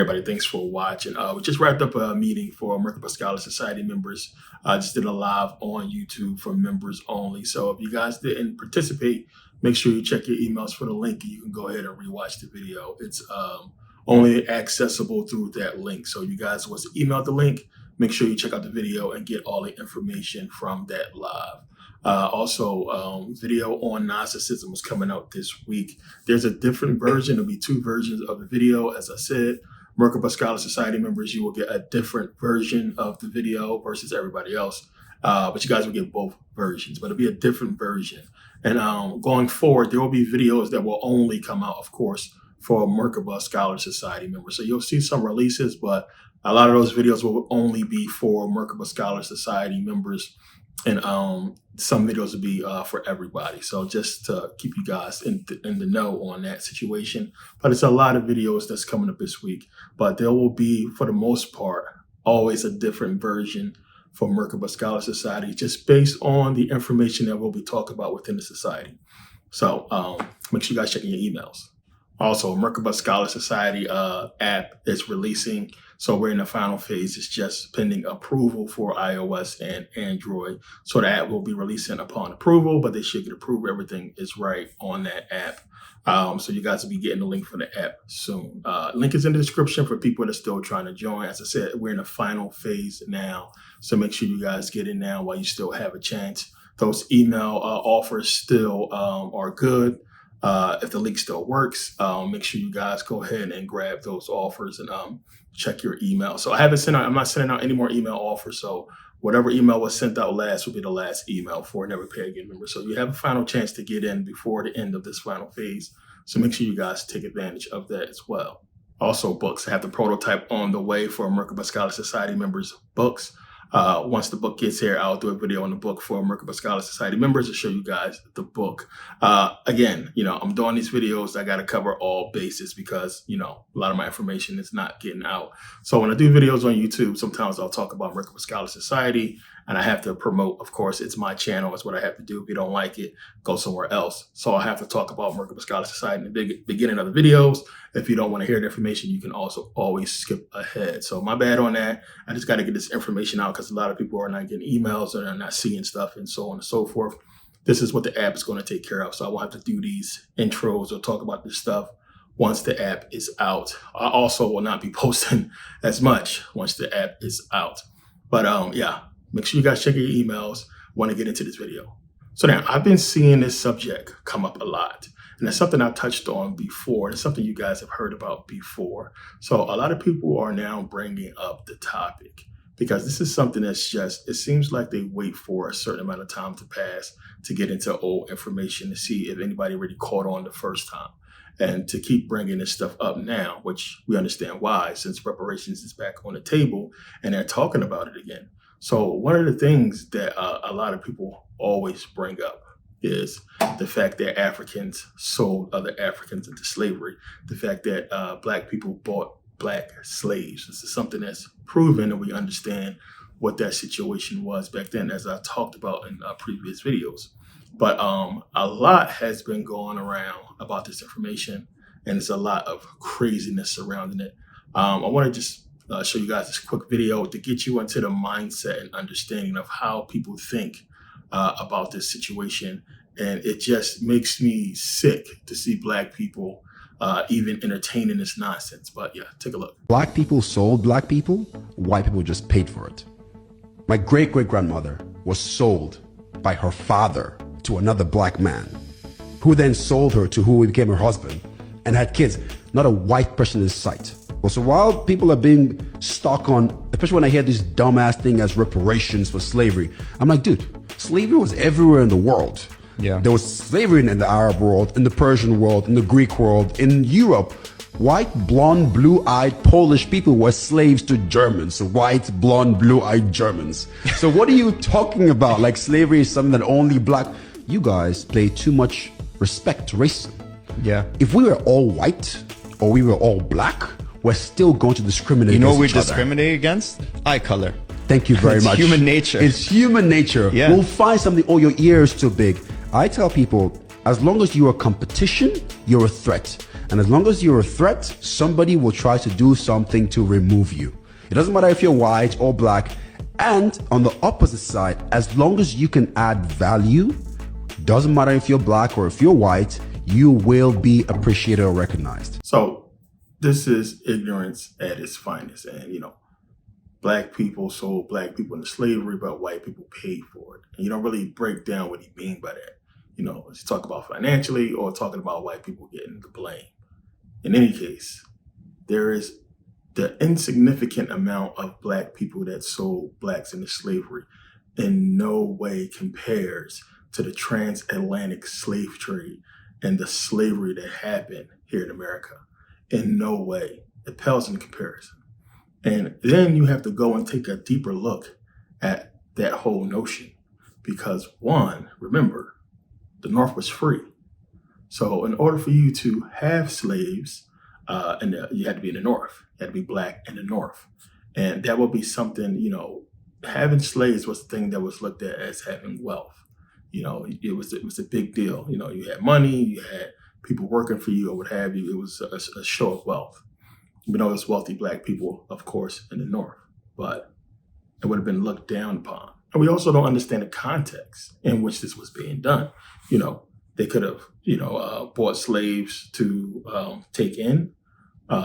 everybody, thanks for watching. We just wrapped up a meeting for Merkabah Scholar Society members. I just did a live on YouTube for members only. So if you guys didn't participate, make sure you check your emails for the link and you can go ahead and rewatch the video. It's only accessible through that link. So you guys was emailed the link, make sure you check out the video and get all the information from that live. Also, video on narcissism is coming out this week. There's a different version. There'll be 2 versions of the video. As I said, Merkabah Scholar Society members, you will get a different version of the video versus everybody else. But you guys will get both versions, but it'll be a different version. And going forward, there will be videos that will only come out, of course, for Merkabah Scholar Society members. So you'll see some releases, but a lot of those videos will only be for Merkabah Scholar Society members. And some videos will be for everybody. So just to keep you guys in the know on that situation. But it's a lot of videos that's coming up this week. But there will be, for the most part, always a different version for Merkabah Scholar Society, just based on the information that we'll be talking about within the society. So make sure you guys check in your emails. Also, Merkabah Scholar Society app is releasing. So we're in the final phase. It's just pending approval for iOS and Android. So the app will be releasing upon approval, but they should get approved. Everything is right on that app. So you guys will be getting the link for the app soon. Link is in the description for people that are still trying to join. As I said, we're in the final phase now. So make sure you guys get in now while you still have a chance. Those email offers still are good. If the link still works, make sure you guys go ahead and grab those offers and check your email. So I'm not sending out any more email offers. So whatever email was sent out last will be the last email for Never Pay Again member. So you have a final chance to get in before the end of this final phase. So make sure you guys take advantage of that as well. Also books. I have the prototype on the way for Merkabah Scholar Society members books. Once the book gets here, I'll do a video on the book for Merkabah Scholar Society members to show you guys the book. Again, I'm doing these videos. I got to cover all bases because, a lot of my information is not getting out. So when I do videos on YouTube, sometimes I'll talk about Merkabah Scholar Society and I have to promote, of course, it's my channel. It's what I have to do. If you don't like it, go somewhere else. So I have to talk about Merkabah Scholar Society in the beginning of the videos. If you don't want to hear the information, you can also always skip ahead. So my bad on that. I just got to get this information out because a lot of people are not getting emails or they're not seeing stuff and so on and so forth. This is what the app is going to take care of. So I won't have to do these intros or talk about this stuff once the app is out. I also will not be posting as much once the app is out. But yeah, make sure you guys check your emails. Want to get into this video. So now I've been seeing this subject come up a lot. And it's something I've touched on before. It's something you guys have heard about before. So a lot of people are now bringing up the topic because this is something that's just, it seems like they wait for a certain amount of time to pass to get into old information to see if anybody really caught on the first time. And to keep bringing this stuff up now, which we understand why, since reparations is back on the table and they're talking about it again. So one of the things that a lot of people always bring up is the fact that Africans sold other Africans into slavery, the fact that Black people bought Black slaves. This is something that's proven and we understand what that situation was back then, as I talked about in previous videos. But a lot has been going around about this information and there's a lot of craziness surrounding it. I want to just show you guys this quick video to get you into the mindset and understanding of how people think about this situation. And it just makes me sick to see Black people even entertaining this nonsense. But yeah, take a look. Black people sold Black people, white people just paid for it. My great-great-grandmother was sold by her father to another Black man, who then sold her to who became her husband and had kids. Not a white person in sight. Well, so while people are being stuck on, especially when I hear this dumbass thing as reparations for slavery, I'm like, dude, slavery was everywhere in the world. Yeah. There was slavery in the Arab world, in the Persian world, in the Greek world, in Europe. White, blonde, blue-eyed Polish people were slaves to Germans. White, blonde, blue-eyed Germans. So what are you talking about? Like slavery is something that only Black... You guys play too much respect to racism. Yeah. If we were all white or we were all Black, we're still going to discriminate against each other. You know what we discriminate against? Eye color. Thank you very much. It's human nature. It's human nature. Yeah. We'll find something, oh, your ear is too big. I tell people, as long as you are competition, you're a threat. And as long as you're a threat, somebody will try to do something to remove you. It doesn't matter if you're white or black. And on the opposite side, as long as you can add value, doesn't matter if you're black or if you're white, you will be appreciated or recognized. So this is ignorance at its finest. And, black people sold black people into slavery, but white people paid for it. And you don't really break down what he mean by that. Let's talk about financially or talking about white people getting the blame. In any case, there is the insignificant amount of black people that sold blacks into slavery in no way compares to the transatlantic slave trade and the slavery that happened here in America. In no way. It pales in comparison. And then you have to go and take a deeper look at that whole notion. Because one, remember, the North was free. So in order for you to have slaves, you had to be in the North. You had to be black in the North. And that would be something, having slaves was the thing that was looked at as having wealth. It was a big deal. You had money, you had people working for you or what have you. It was a show of wealth. There's wealthy black people, of course, in the North, but it would have been looked down upon. And we also don't understand the context in which this was being done. They could have, bought slaves to take in.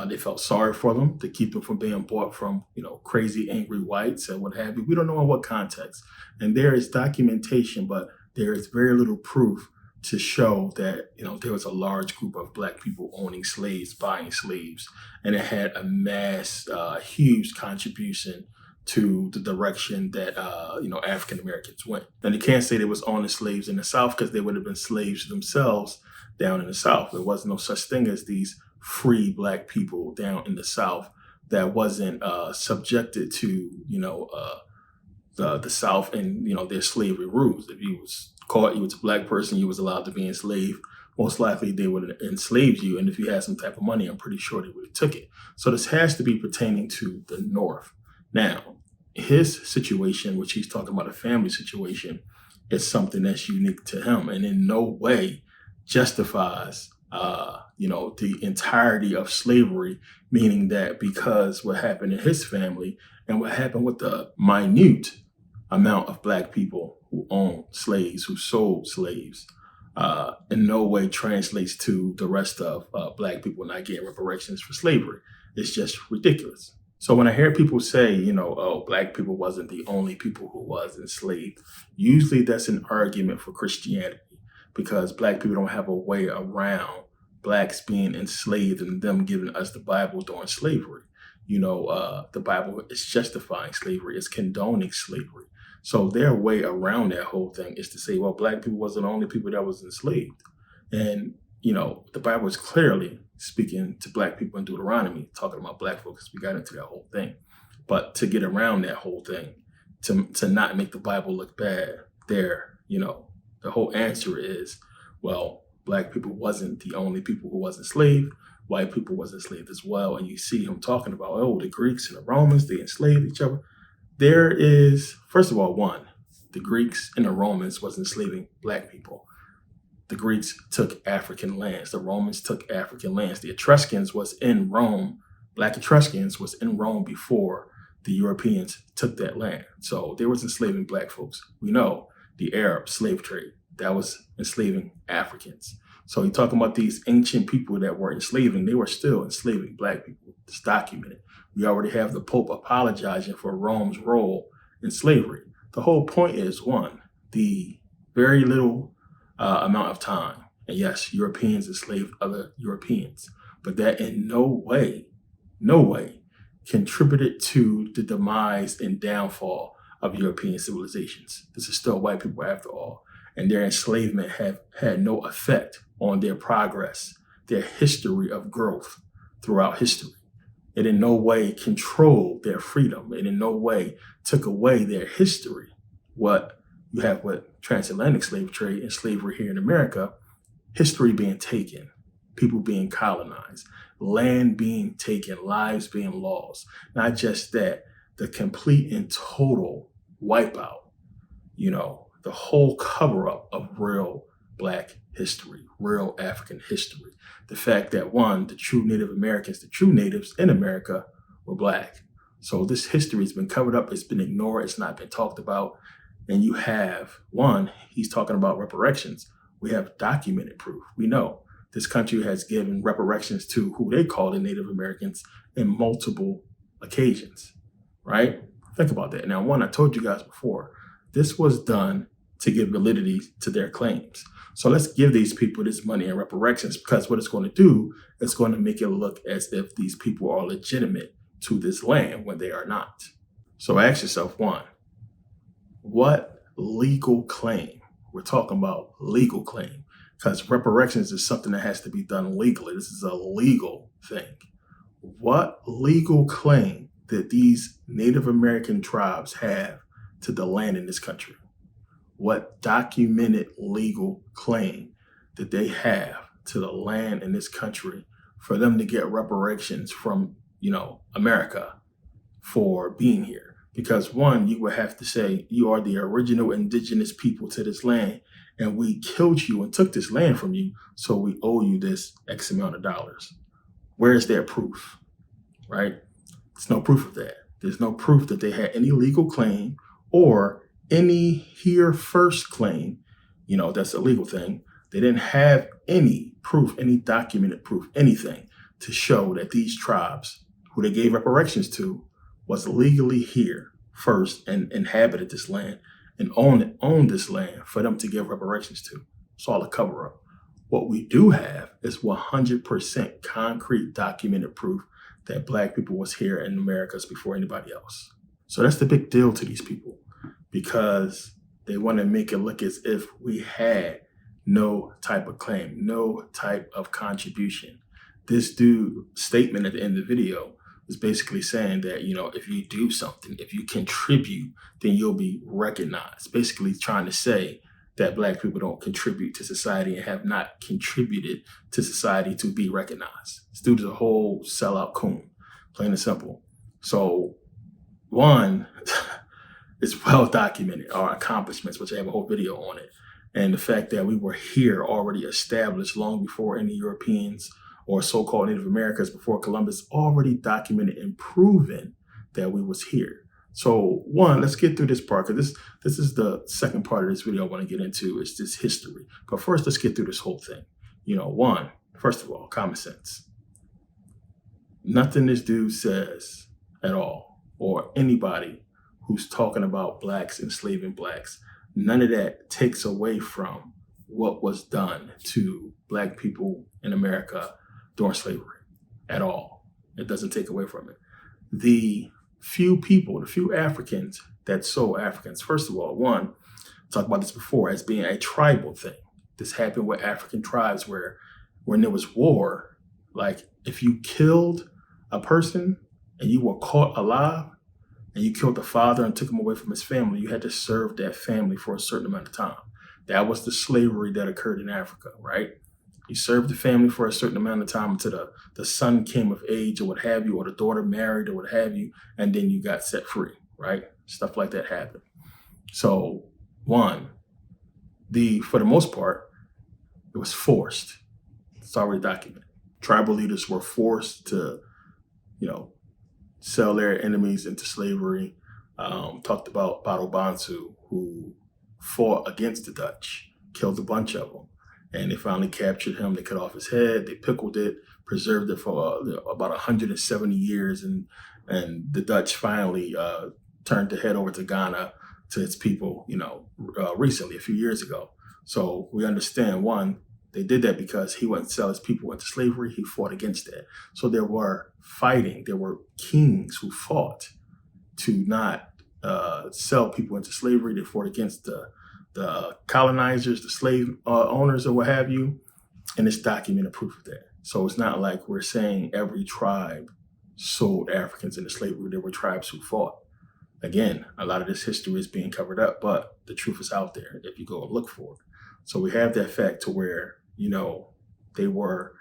They felt sorry for them to keep them from being bought from, crazy, angry whites and what have you. We don't know in what context. And there is documentation, but there is very little proof to show that, there was a large group of black people owning slaves, buying slaves, and it had a huge contribution to the direction that, African Americans went. And they can't say they was owning slaves in the South because they would have been slaves themselves down in the South. There was no such thing as these free black people down in the South that wasn't subjected to, the South and, their slavery rules. If you was caught, you was a black person, you was allowed to be enslaved, most likely they would have enslaved you. And if you had some type of money, I'm pretty sure they would have took it. So this has to be pertaining to the North. Now, his situation, which he's talking about a family situation, is something that's unique to him and in no way justifies, the entirety of slavery, meaning that because what happened in his family and what happened with the minute amount of black people who owned slaves, who sold slaves, in no way translates to the rest of black people not getting reparations for slavery. It's just ridiculous. So when I hear people say, black people wasn't the only people who was enslaved, usually that's an argument for Christianity because black people don't have a way around blacks being enslaved and them giving us the Bible during slavery. The Bible is justifying slavery, it's condoning slavery. So their way around that whole thing is to say, well, black people wasn't the only people that was enslaved. And, the Bible is clearly speaking to black people in Deuteronomy, talking about black folks. We got into that whole thing. But to get around that whole thing, to not make the Bible look bad there, the whole answer is, well, black people wasn't the only people who was enslaved. White people was enslaved as well. And you see him talking about, the Greeks and the Romans, they enslaved each other. There is, first of all, the Greeks and the Romans was enslaving black people. The Greeks took African lands. The Romans took African lands. The Etruscans was in Rome. Black Etruscans was in Rome before the Europeans took that land. So they was enslaving black folks. We know the Arab slave trade, that was enslaving Africans. So you're talking about these ancient people that were enslaving, they were still enslaving black people. It's documented. We already have the Pope apologizing for Rome's role in slavery. The whole point is, the very little amount of time. And yes, Europeans enslaved other Europeans, but that in no way contributed to the demise and downfall of European civilizations. This is still white people after all. And their enslavement have had no effect on their progress, their history of growth throughout history. It in no way controlled their freedom. It in no way took away their history. What you have with transatlantic slave trade and slavery here in America, history being taken, people being colonized, land being taken, lives being lost. Not just that, the complete and total wipeout, the whole cover-up of real Black history, real African history. The fact that one, the true Native Americans, the true natives in America were Black. So this history has been covered up, it's been ignored, it's not been talked about. And you have one, he's talking about reparations. We have documented proof. We know this country has given reparations to who they call the Native Americans in multiple occasions, right? Think about that. Now, one, I told you guys before, this was done to give validity to their claims. So let's give these people this money in reparations, because what it's going to do is going to make it look as if these people are legitimate to this land when they are not. So ask yourself, one, what legal claim? We're talking about legal claim, because reparations is something that has to be done legally. This is a legal thing. What legal claim did these Native American tribes have to the land in this country? What documented legal claim did they have to the land in this country for them to get reparations from, America for being here? Because one, you would have to say you are the original indigenous people to this land, and we killed you and took this land from you, so we owe you this X amount of dollars. Where is their proof, right? There's no proof of that. There's no proof that they had any legal claim or any here first claim. That's a legal thing. They didn't have any proof, any documented proof, anything to show that these tribes who they gave reparations to was legally here first and inhabited this land and owned this land for them to give reparations to. It's all a cover up. What we do have is 100% concrete documented proof that Black people was here in Americas before anybody else. So that's the big deal to these people, because they want to make it look as if we had no type of claim, no type of contribution. This dude's statement at the end of the video is basically saying that, if you do something, if you contribute, then you'll be recognized. Basically trying to say that Black people don't contribute to society and have not contributed to society to be recognized. This dude is a whole sellout coon, plain and simple. So one, it's well documented, our accomplishments, which I have a whole video on it. And the fact that we were here already established long before any Europeans or so-called Native Americans, before Columbus, already documented and proven that we was here. So one, let's get through this part, because this is the second part of this video I want to get into, is this history. But first, let's get through this whole thing. One, first of all, common sense. Nothing this dude says at all, or anybody who's talking about Blacks enslaving Blacks, none of that takes away from what was done to Black people in America during slavery at all. It doesn't take away from it. The few Africans that sold Africans, first of all, one, I talked about this before as being a tribal thing. This happened with African tribes where when there was war, like if you killed a person and you were caught alive and you killed the father and took him away from his family, you had to serve that family for a certain amount of time. That was the slavery that occurred in Africa, right? You served the family for a certain amount of time until the son came of age or what have you, or the daughter married or what have you, and then you got set free, right? Stuff like that happened. So one, for the most part, it was forced. It's already documented. Tribal leaders were forced to, sell their enemies into slavery. Talked about Bado Bantu, who fought against the Dutch, killed a bunch of them. And they finally captured him. They cut off his head. They pickled it, preserved it for about 170 years. And the Dutch finally turned the head over to Ghana, to its people, recently, a few years ago. So we understand, one, they did that because he wouldn't sell his people into slavery. He fought against that. So there were kings who fought to not sell people into slavery. They fought against the colonizers, the slave owners, or what have you. And it's documented proof of that. So it's not like we're saying every tribe sold Africans into slavery. There were tribes who fought. Again, a lot of this history is being covered up, but the truth is out there if you go and look for it. So we have that fact to where, they were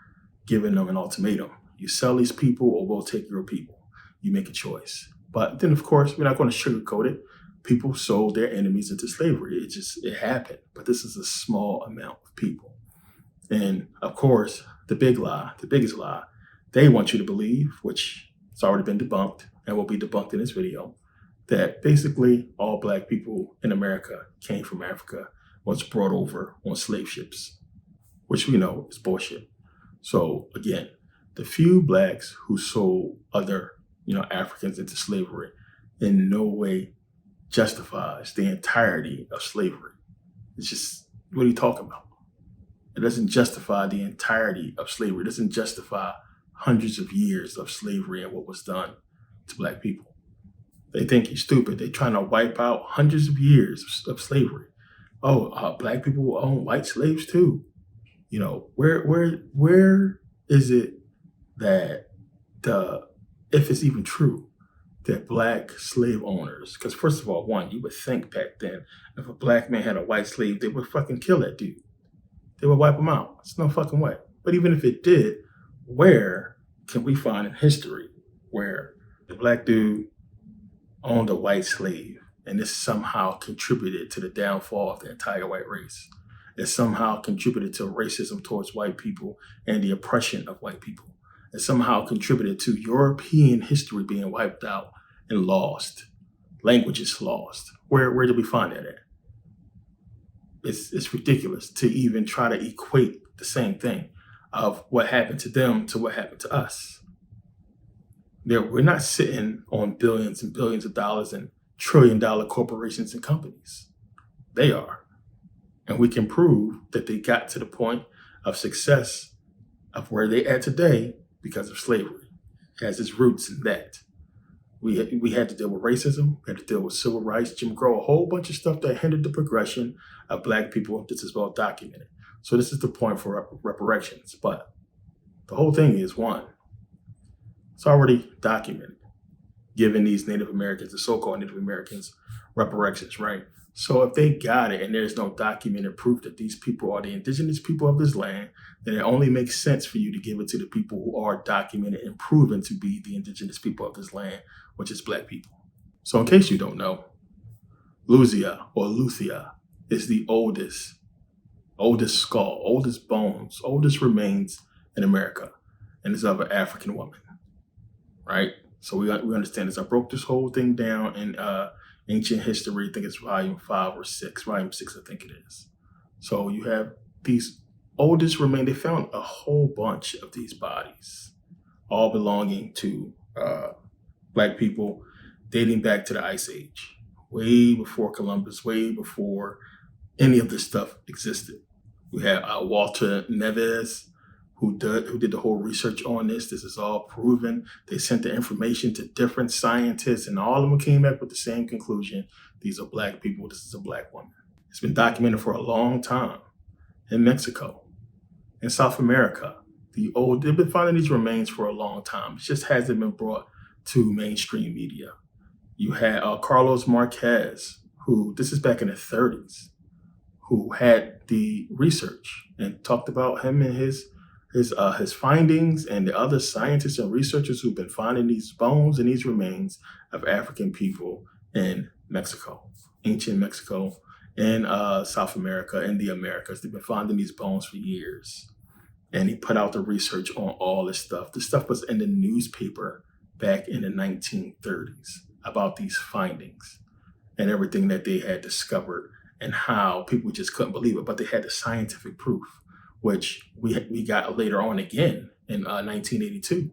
giving them an ultimatum. You sell these people or we'll take your people. You make a choice. But then, of course, we're not going to sugarcoat it. people sold their enemies into slavery. It happened. But this is a small amount of people. And of course, the biggest lie, they want you to believe, which has already been debunked and will be debunked in this video, that basically all Black people in America came from Africa, was brought over on slave ships, which we know is bullshit. So again, the few Blacks who sold other, Africans into slavery in no way justifies the entirety of slavery. It's just, what are you talking about? It doesn't justify the entirety of slavery. It doesn't justify hundreds of years of slavery and what was done to Black people. They think you're stupid. They're trying to wipe out hundreds of years of slavery. Oh, Black people own white slaves too. Where is it that if it's even true, that Black slave owners, because first of all, one, you would think back then, if a Black man had a white slave, they would fucking kill that dude. They would wipe him out. It's no fucking way. But even if it did, where can we find in history where the Black dude owned a white slave and this somehow contributed to the downfall of the entire white race? It somehow contributed to racism towards white people and the oppression of white people. It somehow contributed to European history being wiped out and lost. Languages lost. Where did we find that at? It's ridiculous to even try to equate the same thing of what happened to them to what happened to us. We're not sitting on billions and billions of dollars and trillion-dollar corporations and companies. They are. And we can prove that they got to the point of success of where they are today because of slavery. It has its roots in that. We had to deal with racism, we had to deal with civil rights, Jim Crow, a whole bunch of stuff that hindered the progression of Black people. This is well documented. So this is the point for reparations. But the whole thing is, one, it's already documented, giving these Native Americans, the so-called Native Americans, reparations, right? So if they got it and there's no documented proof that these people are the indigenous people of this land, then it only makes sense for you to give it to the people who are documented and proven to be the indigenous people of this land, which is Black people. So in case you don't know, Luzia or Luthia is the oldest skull, oldest bones, oldest remains in America, and it's of an African woman, right? So we understand this. I broke this whole thing down in Ancient History. I think it's volume 5 or 6, volume 6, I think it is. So you have these oldest remains. They found a whole bunch of these bodies, all belonging to Black people, dating back to the Ice Age, way before Columbus, way before any of this stuff existed. We have Walter Neves, who did the whole research on this. This is all proven. They sent the information to different scientists, and all of them came back with the same conclusion. These are Black people. This is a Black woman. It's been documented for a long time in Mexico, in South America. They've been finding these remains for a long time. It just hasn't been brought to mainstream media. You had Carlos Marquez, who, this is back in the 30s, who had the research and talked about him and his findings, and the other scientists and researchers who've been finding these bones and these remains of African people in Mexico, ancient Mexico, and South America and the Americas. They've been finding these bones for years. And he put out the research on all this stuff. This stuff was in the newspaper back in the 1930s about these findings and everything that they had discovered and how people just couldn't believe it, but they had the scientific proof, which we got later on again in 1982